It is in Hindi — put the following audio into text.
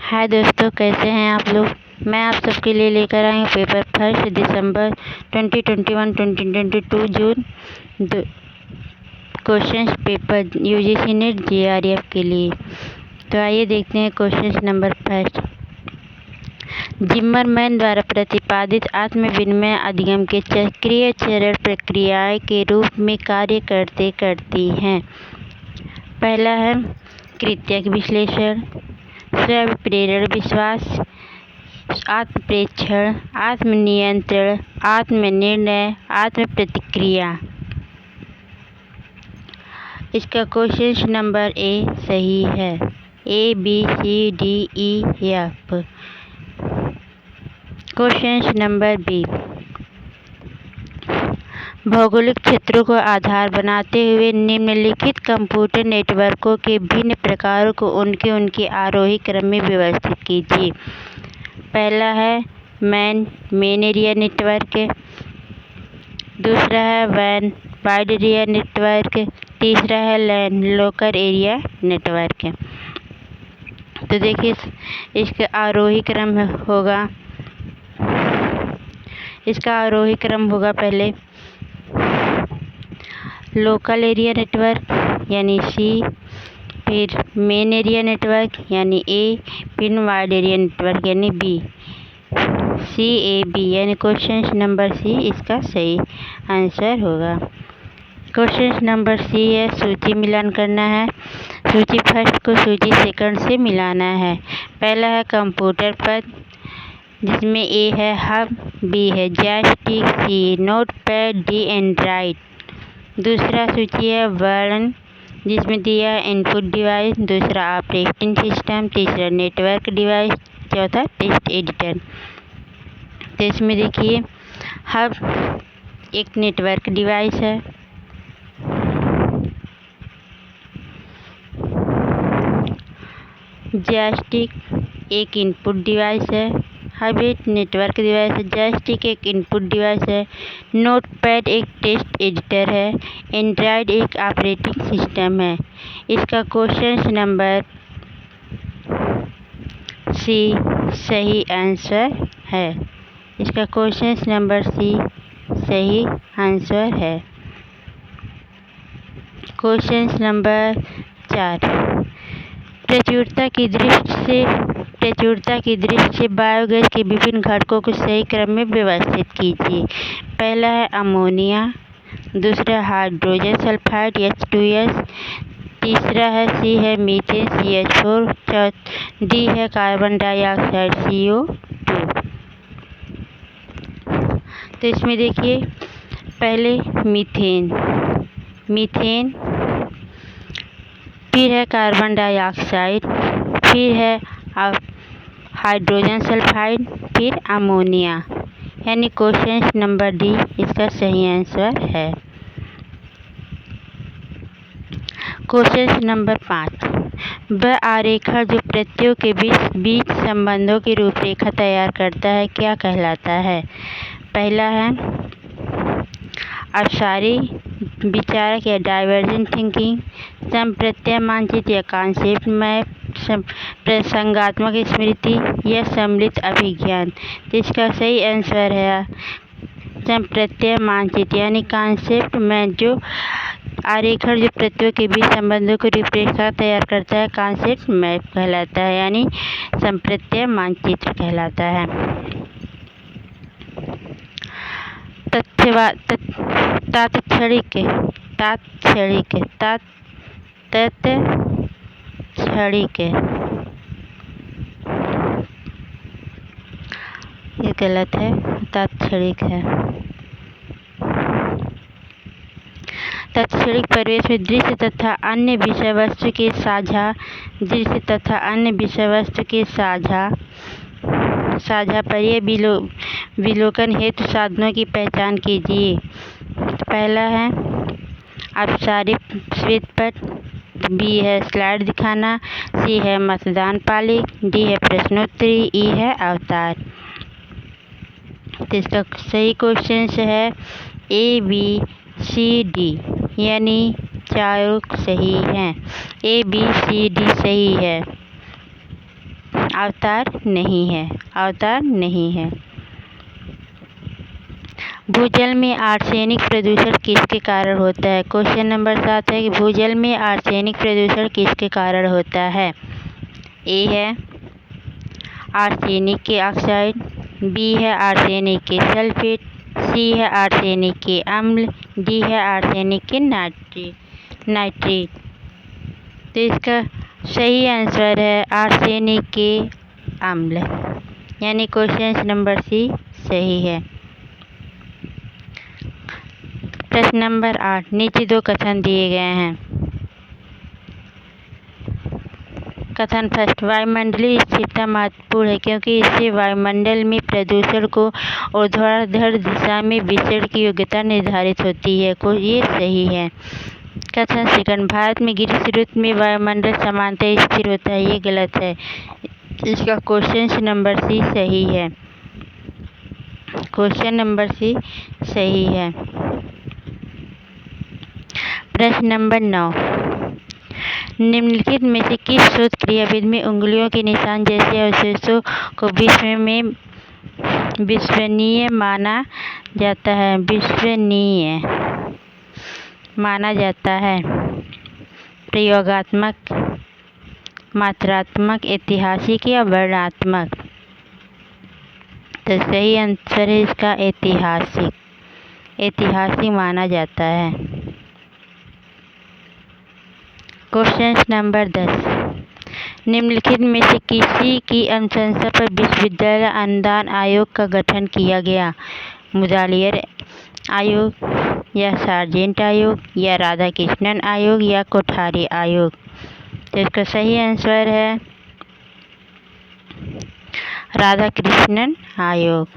हाय दोस्तों, कैसे हैं आप लोग। मैं आप सबके लिए लेकर आई हूँ पेपर 1 दिसंबर 2021-2022 जून questions paper UGC NET JRF के लिए। तो आइए देखते हैं क्वेश्चन नंबर 1। जिम्मरमैन द्वारा प्रतिपादित आत्म विनिमय अधिगम के चक्रीय चरण प्रक्रियाएं के रूप में कार्य करती हैं। पहला है कृत्यक विश्लेषण, स्व प्रेरण विश्वास, आत्म प्रेक्षण, आत्म नियंत्रण, आत्म निर्णय, आत्म प्रतिक्रिया। इसका क्वेश्चन नंबर ए सही है। A B C D E F. Question number B, भौगोलिक क्षेत्रों को आधार बनाते हुए निम्नलिखित कंप्यूटर नेटवर्कों के भिन्न प्रकारों को उनके आरोही क्रम में व्यवस्थित कीजिए। पहला है मेन एरिया नेटवर्क, दूसरा है वाइड एरिया नेटवर्क, तीसरा है लैन लोकल एरिया नेटवर्क। तो देखिए इसका आरोही क्रम होगा पहले लोकल एरिया नेटवर्क यानी सी, फिर मेन एरिया नेटवर्क यानी ए, फिर वाइड एरिया नेटवर्क यानी बी। CAB यानी क्वेश्चन नंबर सी इसका सही आंसर होगा। क्वेश्चन नंबर सी है सूची मिलान करना है। सूची फर्स्ट को सूची सेकंड से मिलाना है। पहला है कंप्यूटर पद, जिसमें ए है हब, बी है जॉयस्टिक, सी नोटपैड, डी एंड्रॉइड। दूसरा सूची है वर्ण, जिसमें दिया है इनपुट डिवाइस, दूसरा ऑपरेटिंग सिस्टम, तीसरा नेटवर्क डिवाइस, चौथा टेक्स्ट एडिटर। तो इसमें देखिए हब एक नेटवर्क डिवाइस है, जॉयस्टिक एक इनपुट डिवाइस है, हब एक नेटवर्क डिवाइस है, जॉयस्टिक एक इनपुट डिवाइस है, नोटपैड एक टेक्स्ट एडिटर है, एंड्रॉइड एक ऑपरेटिंग सिस्टम है। इसका क्वेश्चन नंबर सी सही आंसर है। इसका क्वेश्चन नंबर सी सही आंसर है। क्वेश्चन नंबर 4, प्रचुरता की दृष्टि से बायोगैस के विभिन्न घटकों को सही क्रम में व्यवस्थित कीजिए। पहला है अमोनिया, दूसरा हाइड्रोजन सल्फाइड H2S, तीसरा है सी है मीथेन CH4, डी है कार्बन डाइऑक्साइड CO2। तो इसमें देखिए पहले मीथेन, फिर है कार्बन डाइऑक्साइड, फिर है हाइड्रोजन सल्फाइड, फिर अमोनिया, यानी क्वेश्चन नंबर डी इसका सही आंसर है। क्वेश्चन नंबर 5, वह आरेखण जो प्रत्ययों के बीच संबंधों की रूपरेखा तैयार करता है क्या कहलाता है। पहला है अपसारी विचारक या डाइवर्जेंट थिंकिंग, संप्रत्यय मानचित्र या कॉन्सेप्ट मैप, प्रसंगात्मक स्मृति या सम्मिलित अभिज्ञान। तो इसका सही आंसर है संप्रत्यय मानचित्र यानी कॉन्सेप्ट मैप, जो आरेखण जो प्रत्ययों के बीच संबंधों की रूपरेखा तैयार करता है कॉन्सेप्ट मैप कहलाता है, यानी संप्रत्यय मानचित्र कहलाता है। तात्क्षणिक ये गलत है, तात्क्षणिक है। तात्क्षणिक परिवेश में दृश्य तथा अन्य विषय वस्तु के साझा पर्याय विलोकन हेतु साधनों की पहचान कीजिए। पहला है अपसारित श्वेतपट, बी है स्लाइड दिखाना, सी है मतदान पाली, डी है प्रश्नोत्तरी, ई है अवतार। तो इसका सही क्वेश्चन है ABCD, यानी चारों सही हैं। ABCD सही है। अवतार नहीं है, अवतार नहीं है। भूजल में आर्सेनिक प्रदूषण किसके कारण होता है? क्वेश्चन नंबर 7 है कि भूजल में आर्सेनिक प्रदूषण किसके कारण होता है? ए है आर्सेनिक के ऑक्साइड, बी है आर्सेनिक के सल्फेट, सी है आर्सेनिक के अम्ल, डी है आर्सेनिक के नाइट्रेट। तो इसका सही आंसर है आर्सेनिक के अम्ल, यानी क्वेश्चन नंबर सी सही है। प्रश्न नंबर 8, नीचे 2 कथन दिए गए हैं। कथन फर्स्ट, वायुमंडलीय स्थिरता महत्वपूर्ण है क्योंकि इससे वायुमंडल में प्रदूषण को ऊर्ध्वाधर दिशा में विचरण की योग्यता निर्धारित होती है। को ये सही है। कथन सेकंड, भारत में ग्रीष्म ऋतु में वायुमंडल सामान्यतः स्थिर होता है। ये गलत है। इसका क्वेश्चन नंबर सी सही है। क्वेश्चन नंबर सी सही है। प्रश्न नंबर 9, निम्नलिखित में से किस शोध क्रियाविधि में उंगलियों के निशान जैसे अवशेषों को विश्वसनीय माना जाता है? विश्वसनीय माना जाता है। प्रयोगात्मक, मात्रात्मक, ऐतिहासिक या वर्णनात्मक? तो सही आंसर है इसका ऐतिहासिक, ऐतिहासिक माना जाता है। क्वेश्चन नंबर 10, निम्नलिखित में से किसी की अनुशंसा पर विश्वविद्यालय अनुदान आयोग का गठन किया गया? मुदालियर आयोग या सार्जेंट आयोग या राधाकृष्णन आयोग या कोठारी आयोग? तो इसका सही आंसर है राधाकृष्णन आयोग।